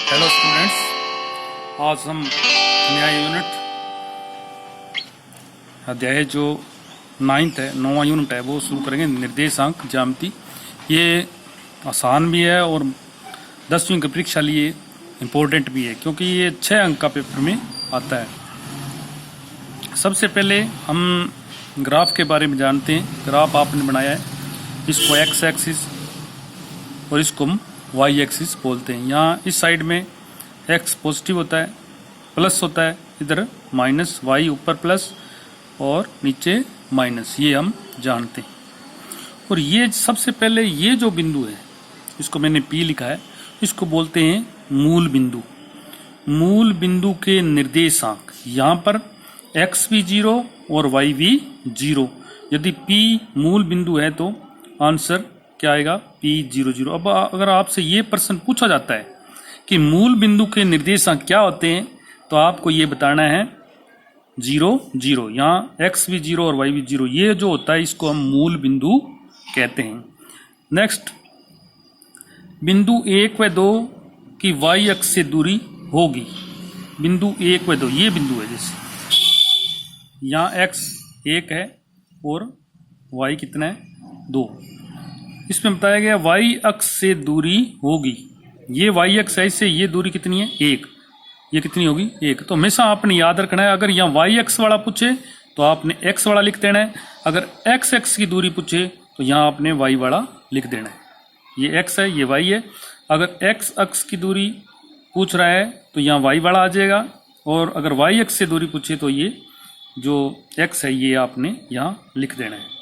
Hello students, आज हम नया यूनिट अध्याय जो 9th है, 9वां यूनिट है, वो शुरू करेंगे। निर्देशांक ज्यामिति। ये आसान भी है और 10वीं की परीक्षा लिए इम्पोर्टेंट भी है, क्योंकि ये 6 अंक का पेपर में आता है। सबसे पहले हम ग्राफ के बारे में जानते हैं। ग्राफ आपने बनाया है, इसको एक्स एक्सिस और इसको हम वाई एक्सिस बोलते हैं। यहाँ इस साइड में एक्स पॉजिटिव होता है, प्लस होता है, इधर माइनस, वाई ऊपर प्लस और नीचे माइनस, ये हम जानते हैं। और ये सबसे पहले ये जो बिंदु है, इसको मैंने पी लिखा है, इसको बोलते हैं मूल बिंदु। मूल बिंदु के निर्देशांक, यहाँ पर एक्स भी 0 और वाई भी 0। यदि पी मूल बिंदु है तो आंसर क्या आएगा? P00। अब अगर आपसे ये प्रश्न पूछा जाता है कि मूल बिंदु के निर्देशांक क्या होते हैं, तो आपको ये बताना है 0 0। यहाँ x भी 0 और y भी 0, ये जो होता है इसको हम मूल बिंदु कहते हैं। नेक्स्ट, बिंदु 1 व 2 की y अक्ष से दूरी होगी। बिंदु 1 व 2 ये बिंदु है, जैसे यहाँ x 1 है और y कितना है? 2। इसमें बताया गया y अक्ष से दूरी होगी। ये y अक्ष है, इससे ये दूरी कितनी है? 1। ये कितनी होगी? 1। तो हमेशा आपने याद रखना है, अगर यहाँ y अक्ष वाला पूछे तो आपने x वाला लिख देना है। अगर x अक्ष की दूरी पूछे तो यहाँ आपने y वाला लिख देना है। ये x है, ये y है। अगर x अक्ष की दूरी पूछ रहा है तो यहाँ y वाला आ जाएगा, और अगर y अक्ष से दूरी पूछे तो ये जो x है ये आपने यहाँ लिख देना है।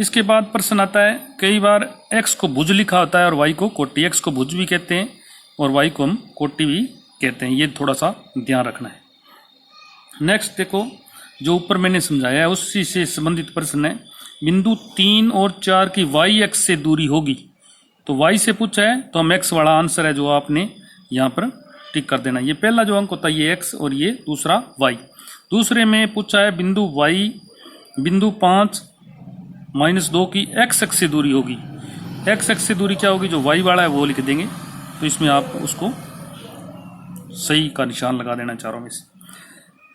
इसके बाद प्रश्न आता है, कई बार x को भुज लिखा होता है और y को कोटि। x को भुज भी कहते हैं और y को हम कोटि भी कहते हैं, ये थोड़ा सा ध्यान रखना है। नेक्स्ट देखो, जो ऊपर मैंने समझाया है उसी से संबंधित प्रश्न है। बिंदु 3 और 4 की y अक्ष से दूरी होगी। तो y से पूछा है तो हम x वाला आंसर है जो आपने यहाँ पर टिक कर देना। ये पहला जो अंक होता है ये x और ये दूसरा y। दूसरे में पूछा है बिंदु 5 -2 की x अक्ष से दूरी होगी। x अक्ष से दूरी क्या होगी? जो y वाला है वो लिख देंगे। तो इसमें आप उसको सही का निशान लगा देना चारों में से।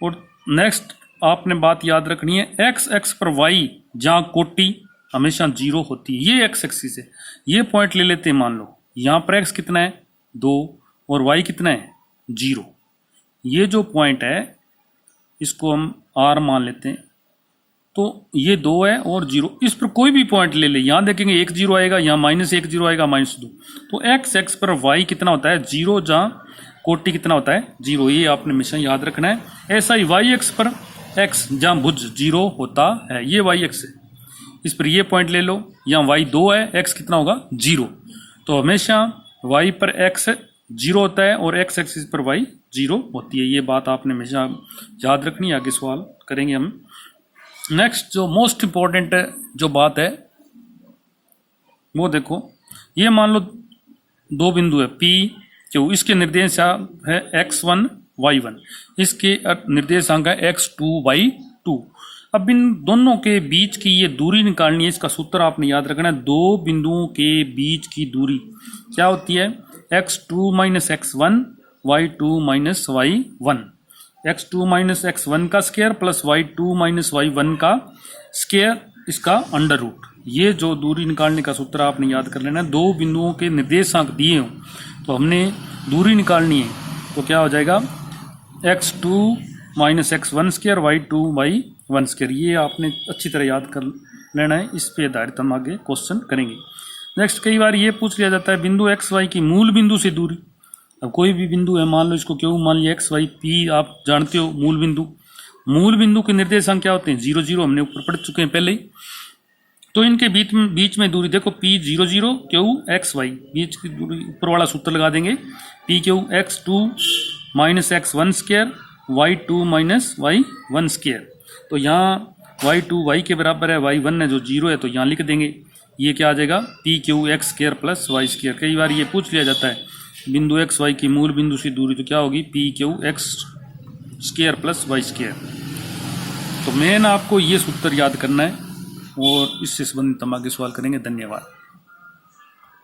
और नेक्स्ट आपने बात याद रखनी है, x अक्ष पर y जहाँ कोटि हमेशा 0 होती है, ये x एक्सिस है। ये पॉइंट ले लेते हैं, मान लो यहाँ पर x कितना है? 2 और y कितना है? 0। ये जो पॉइंट है इसको हम r मान लेते हैं। तो ये 2 है और 0, इस पर कोई भी पॉइंट ले ले। यहाँ देखेंगे 1 0 आएगा, यहाँ -1 0 आएगा, -2। तो x अक्ष पर y कितना होता है? 0, जहाँ कोटि कितना होता है? 0। ये आपने हमेशा याद रखना है। ऐसा ही y अक्ष पर x जहाँ भुज 0 होता है, ये y अक्ष है, इस पर ये पॉइंट ले लो। यहाँ y 2 है, x कितना होगा? 0। तो हमेशा y पर x 0 होता है और x एक्सिस पर y 0 होती है। ये बात आपने हमेशा याद रखनी है, आगे सवाल करेंगे हम। नेक्स्ट जो मोस्ट इम्पॉर्टेंट जो बात है वो देखो, ये मान लो 2 बिंदु है P Q, इसके निर्देशांक है x1 y1, इसके निर्देशांक है x2 y2। अब इन दोनों के बीच की ये दूरी निकालनी है। इसका सूत्र आपने याद रखना है, 2 बिंदुओं के बीच की दूरी क्या होती है? x2 - x1 y2 - y1। x2 - x1 का स्क्वायर प्लस y2 - y1 का स्क्वायर, इसका अंडर रूट। ये जो दूरी निकालने का सूत्र आपने याद कर लेना है। 2 बिंदुओं के निर्देशांक दिए हों तो हमने दूरी निकालनी है, तो क्या हो जाएगा? x2 - x1 square y2 / 1 square. ये आपने अच्छी तरह याद कर लेना है, इस पे आधारित हम आगे क्वेश्चन करेंगे। नेक्स्ट, कई बार ये पूछ लिया जाता है बिंदु x y की मूल बिंदु से दूरी। अब कोई भी बिंदु है, मान लो इसको क्यों मान लिया x y p, आप जानते हो मूल बिंदु। मूल बिंदु के निर्देशांक क्या होते हैं? 0 0, हमने ऊपर पढ़ चुके हैं पहले ही। तो इनके बीच में दूरी देखो, p 0 0 q x y, बीच की दूरी ऊपर वाला सूत्र लगा देंगे, p q x2 - x1 square y2 - y1 square. तो यहाँ y2 y के बराबर है, y1 है जो 0 है, तो यहाँ लिख देंगे। ये क्या आ जाएगा? p q x square plus y square. कई बार ये पूछ लिया जाता है बिंदु x y की मूल बिंदु से दूरी, तो क्या होगी? p q x square plus y square. तो मेन आपको ये सूत्र याद करना है और इससे संबंधित हम आगे सवाल करेंगे। धन्यवाद।